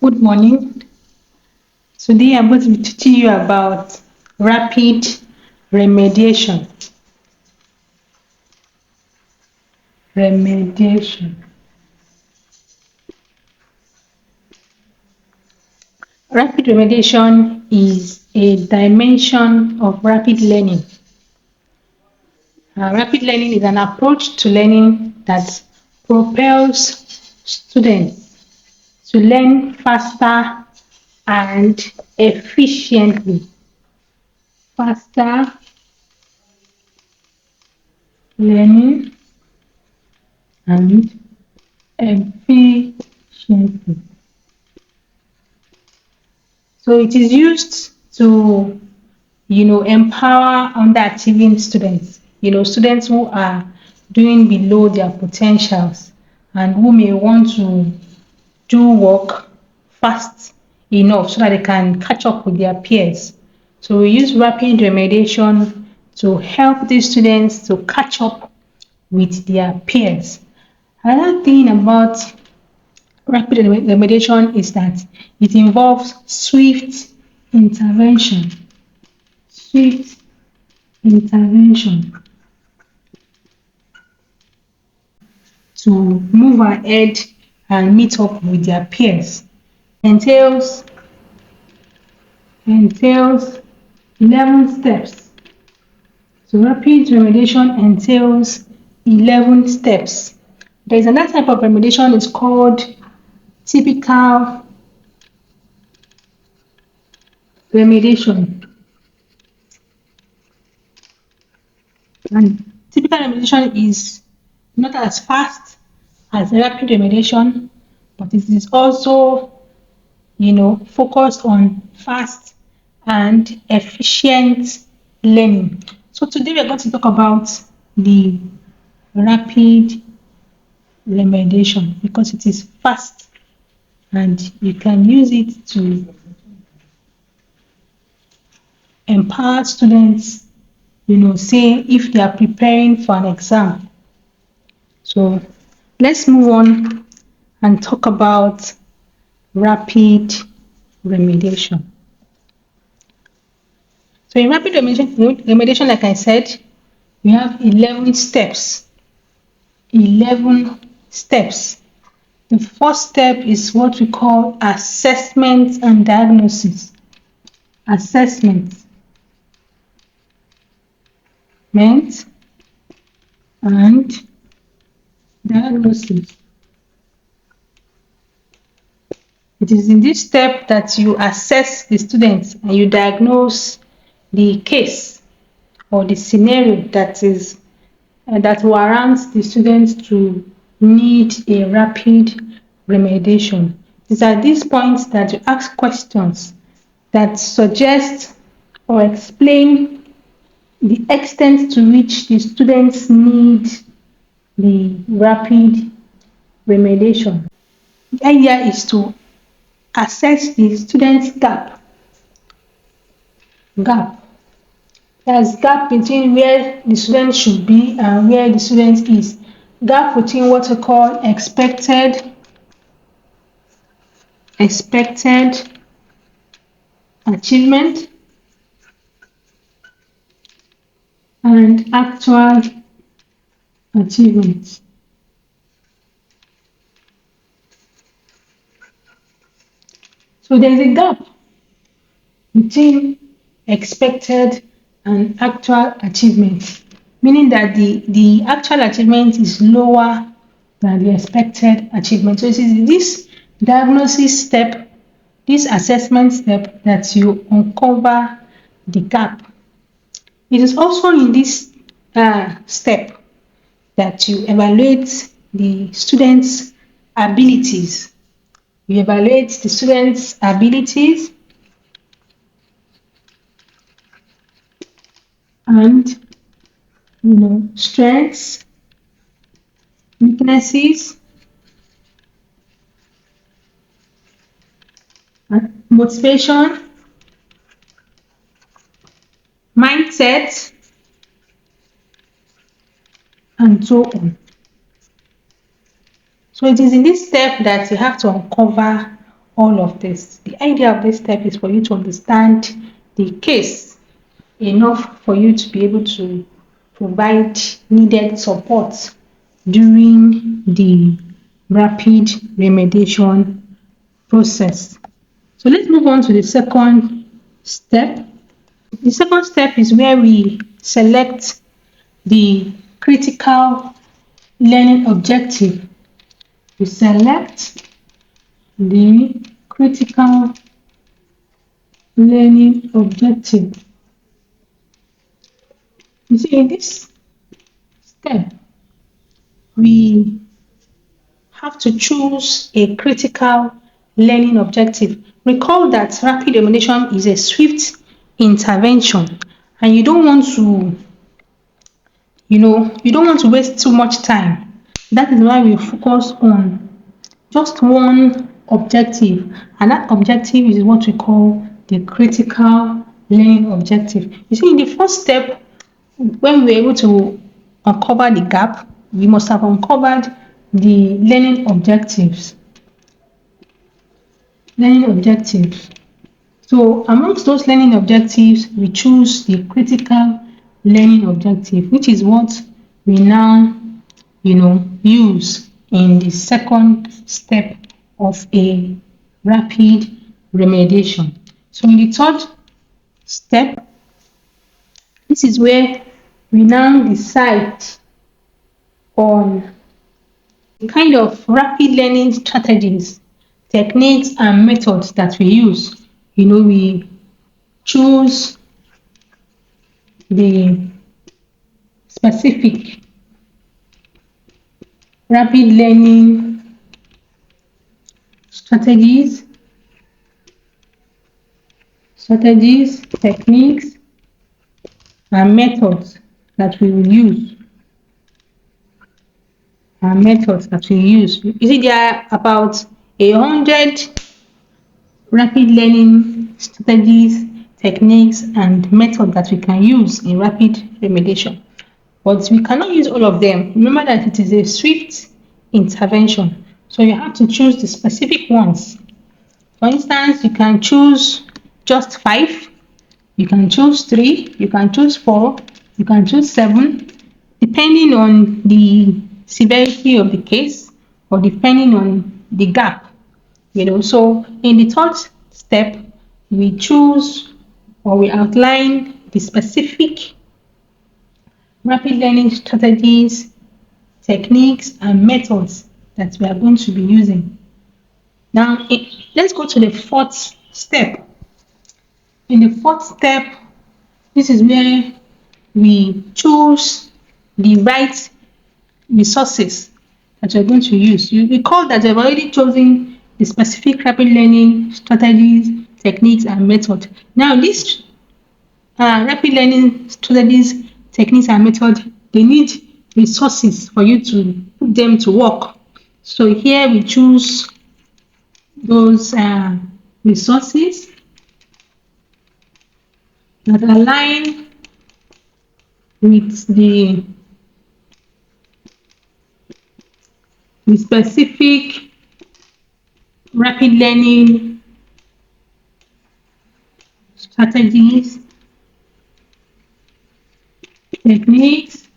Good morning. Today I'm going to be teaching you about rapid remediation. Remediation. Rapid remediation is a dimension of rapid learning. Rapid learning is an approach to learning that propels students to learn faster and efficiently. Faster learning and efficiently. So it is used to, empower underachieving students, students who are doing below their potentials and who may want to do work fast enough so that they can catch up with their peers. So we use rapid remediation to help these students to catch up with their peers. Another thing about rapid remediation is that it involves swift intervention. Swift intervention to move ahead and meet up with their peers. Entails 11 steps. So rapid remediation entails 11 steps. There is another type of remediation, it's called typical remediation. And typical remediation is not as fast as rapid remediation, but it is also, focused on fast and efficient learning. So today we're going to talk about the rapid remediation because it is fast and you can use it to empower students, say if they are preparing for an exam. So let's move on and talk about rapid remediation. So in rapid remediation, like I said, we have 11 steps. 11 steps. The first step is what we call assessment and diagnosis. Assessment and diagnosis. It is in this step that you assess the students and you diagnose the case or the scenario that warrants the students to need a rapid remediation. It is at this point that you ask questions that suggest or explain the extent to which the students need the rapid remediation. The idea is to assess the students' gap. There's gap between where the student should be and where the student is. Gap between what we call expected achievement and actual achievement. So there is a gap between expected and actual achievement, meaning that the actual achievement is lower than the expected achievement. So it is this diagnosis step, this assessment step, that you uncover the gap. It is also in this step that you evaluate the students' abilities. You evaluate the students' abilities and strengths, weaknesses, motivation, mindset, and so on. So it is in this step that you have to uncover all of this. The idea of this step is for you to understand the case enough for you to be able to provide needed support during the rapid remediation process. So let's move on to the second step. The second step is where we select the critical learning objective. We select the critical learning objective. You see, in this step, we have to choose a critical learning objective. Recall that rapid remediation is a swift intervention, and you don't want to, you don't want to waste too much time. That is why we focus on just one objective, and that objective is what we call the critical learning objective. You see, in the first step, when we were able to uncover the gap, we must have uncovered the learning objectives. So amongst those learning objectives, we choose the critical learning objective, which is what we now, use in the second step of a rapid remediation. So in the third step, this is where we now decide on the kind of rapid learning strategies, techniques, and methods that we use. We choose the specific rapid learning strategies, techniques, and methods that we will use. You see, there are about 100 rapid learning strategies, techniques, and methods that we can use in rapid remediation. But we cannot use all of them. Remember that it is a swift intervention. So you have to choose the specific ones. For instance, you can choose just 5, you can choose 3, you can choose 4, you can choose 7, depending on the severity of the case or depending on the gap. So in the third step, we choose or we outline the specific rapid learning strategies, techniques, and methods that we are going to be using. Now, let's go to the fourth step. In the fourth step, this is where we choose the right resources that we're going to use. You recall that we've already chosen the specific rapid learning strategies, techniques, and methods. Now, these rapid learning strategies, techniques, and methods, they need resources for you to put them to work. So here we choose those resources that align with the specific rapid learning strategies, techniques,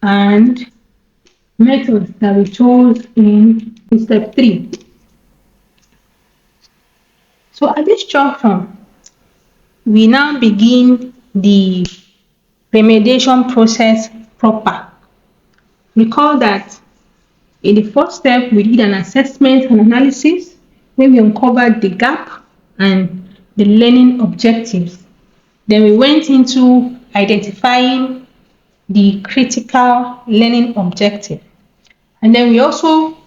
and methods that we chose in step 3. So at this juncture, we now begin the remediation process proper. Recall that in the first step, we did an assessment and analysis where we uncovered the gap and the learning objectives. Then we went into identifying the critical learning objective. And then we also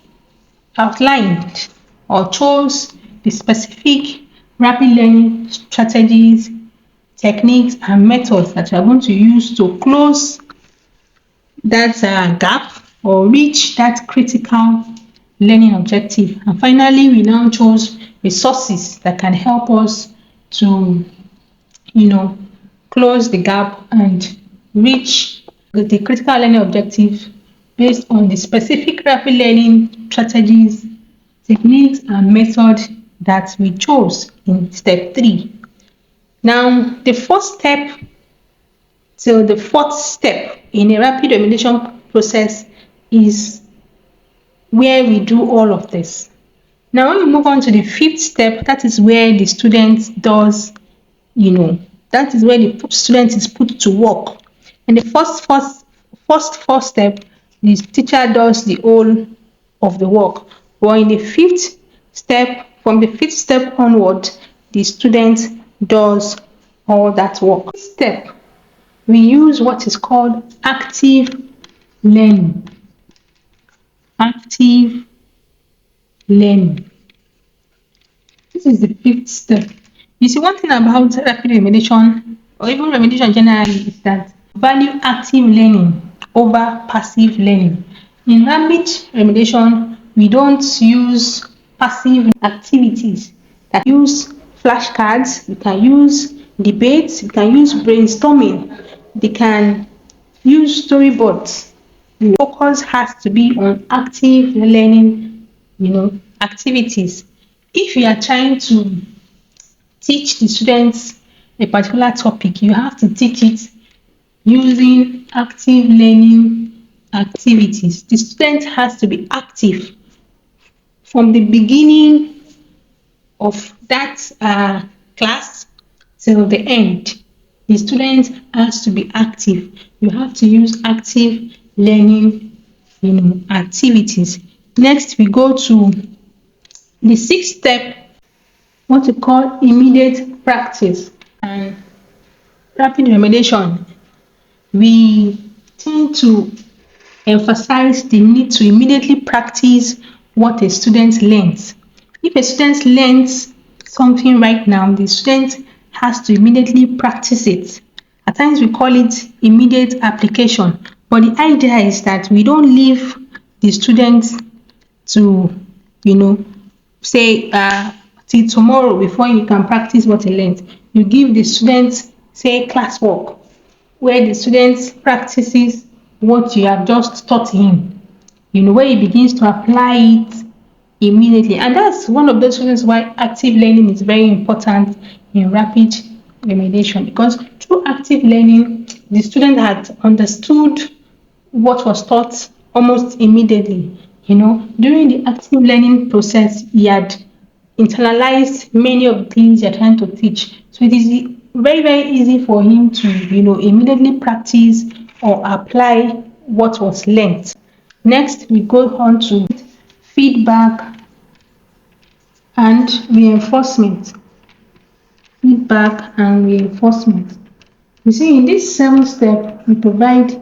outlined or chose the specific rapid learning strategies, techniques, and methods that we are going to use to close that gap or reach that critical learning objective. And finally, we now chose resources that can help us to, close the gap and reach the critical learning objective based on the specific rapid learning strategies, techniques, and methods that we chose in step 3. Now, the first step till the fourth step in a rapid remediation process is where we do all of this. Now, when we move on to the fifth step, that is where the student does, that is where the student is put to work. In the first step, the teacher does the whole of the work. But in the fifth step, from the fifth step onward, the student does all that work. This step, we use what is called active learning. Active learning. This is the fifth step. You see, one thing about rapid remediation, or even remediation generally, is that value active learning over passive learning. In rapid remediation, we don't use passive activities. That use flashcards, we can use debates, we can use brainstorming, we can use storyboards. Focus has to be on active learning, activities. If you are trying to teach the students a particular topic, you have to teach it using active learning activities. The student has to be active from the beginning of that class till the end. The student has to be active. You have to use active learning, activities. Next, we go to the sixth step, what we call immediate practice. And rapid remediation, we tend to emphasize the need to immediately practice what a student learns. If a student learns something right now, the student has to immediately practice it. At times we call it immediate application, but the idea is that we don't leave the students to, say till tomorrow before you can practice what he learned. You give the students, say, classwork, where the students practices what you have just taught him, where he begins to apply it immediately. And that's one of those reasons why active learning is very important in rapid remediation, because through active learning, the student had understood what was taught almost immediately. During the active learning process, he had internalized many of the things you're trying to teach. So it is very, very easy for him to, immediately practice or apply what was learned. Next, we go on to feedback and reinforcement. Feedback and reinforcement. You see, in this seventh step, we provide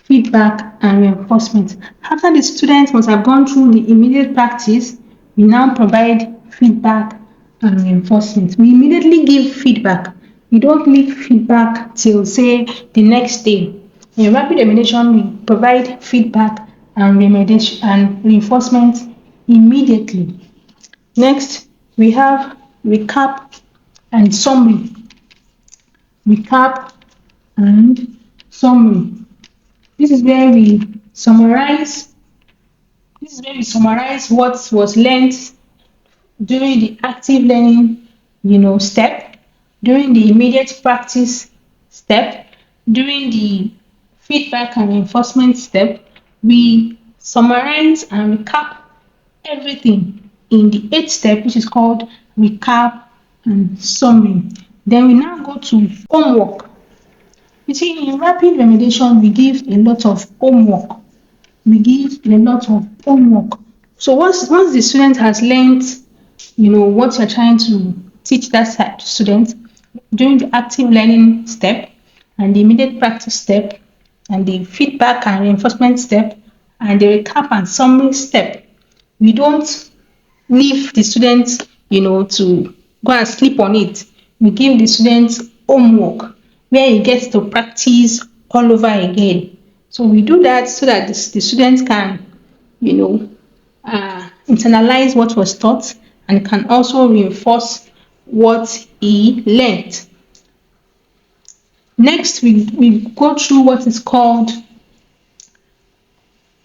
feedback and reinforcement. After the students must have gone through the immediate practice, we now provide feedback and reinforcement. We immediately give feedback. We don't leave feedback till, say, the next day. In rapid remediation, we provide feedback and remediation and reinforcement immediately. Next, we have recap and summary. Recap and summary. This is where we summarize. What was learned during the active learning, step, during the immediate practice step, during the feedback and reinforcement step. We summarize and recap everything in the eighth step, which is called recap and summary. Then we now go to homework. You see, in rapid remediation, we give a lot of homework. So once the student has learned, what you're trying to teach that student during the active learning step and the immediate practice step and the feedback and reinforcement step and the recap and summary step, we don't leave the students, to go and sleep on it. We give the students homework where he gets to practice all over again. So we do that so that the students can, internalize what was taught and can also reinforce what he learned. Next, we go through what is called,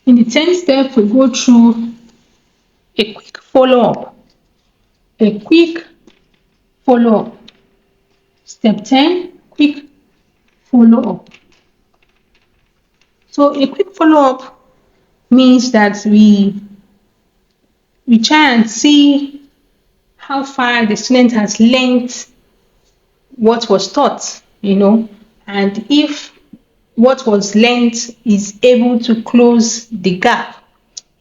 in the 10th step, we go through a quick follow-up. a quick follow-up. Step 10, quick follow-up. So a quick follow-up means that we try and see how far the student has learned what was taught, and if what was learned is able to close the gap,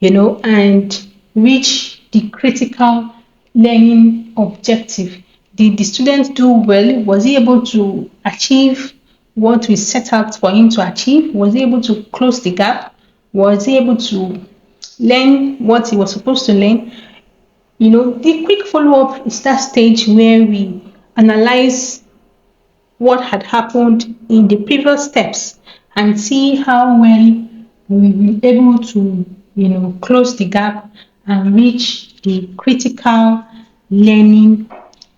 and reach the critical learning objective. Did the student do well? Was he able to achieve what we set out for him to achieve? Was he able to close the gap? Was he able to learn what he was supposed to learn? The quick follow-up is that stage where we analyze what had happened in the previous steps and see how well we were able to, close the gap and reach the critical learning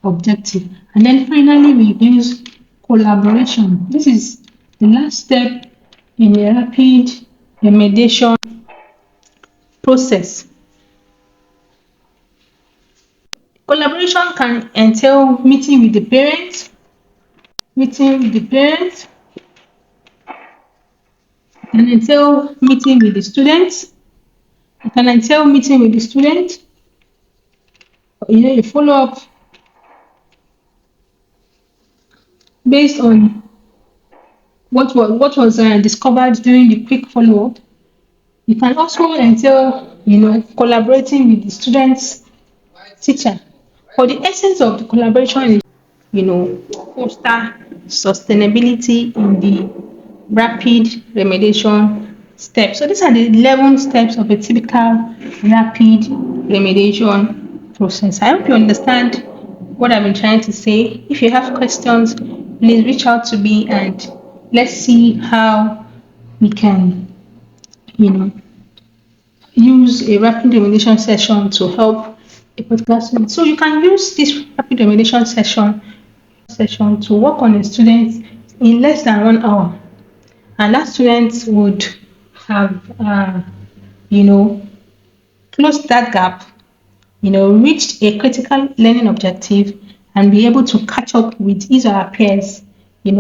objective. And then finally, we use collaboration. This is the last step in a rapid remediation process. Collaboration can entail meeting with the parents, can entail meeting with the students, a follow-up based on what was discovered during the quick follow-up. It can also entail, collaborating with the students' teacher. But the essence of the collaboration is, foster sustainability in the rapid remediation steps. So these are the 11 steps of a typical rapid remediation process. I hope you understand what I've been trying to say. If you have questions, please reach out to me and let's see how we can, use a rapid remediation session to help a particular student. So you can use this rapid remediation session to work on a student in less than 1 hour, and that student would have, closed that gap, reached a critical learning objective, and be able to catch up with his or her peers,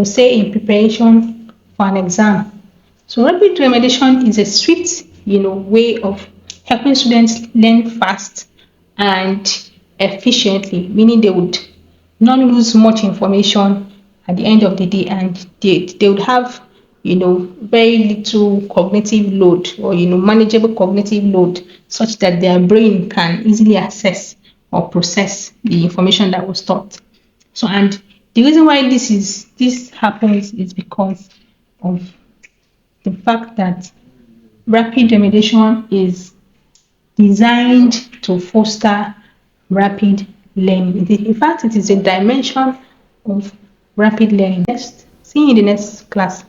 say in preparation for an exam. So rapid remediation is a swift, way of helping students learn fast and efficiently, meaning they would not lose much information at the end of the day, and they would have, very little cognitive load, or manageable cognitive load, such that their brain can easily access or process the information that was taught. So, and the reason why this happens is because of the fact that rapid remediation is designed to foster rapid learning. In fact, it is a dimension of rapid learning. See you in the next class.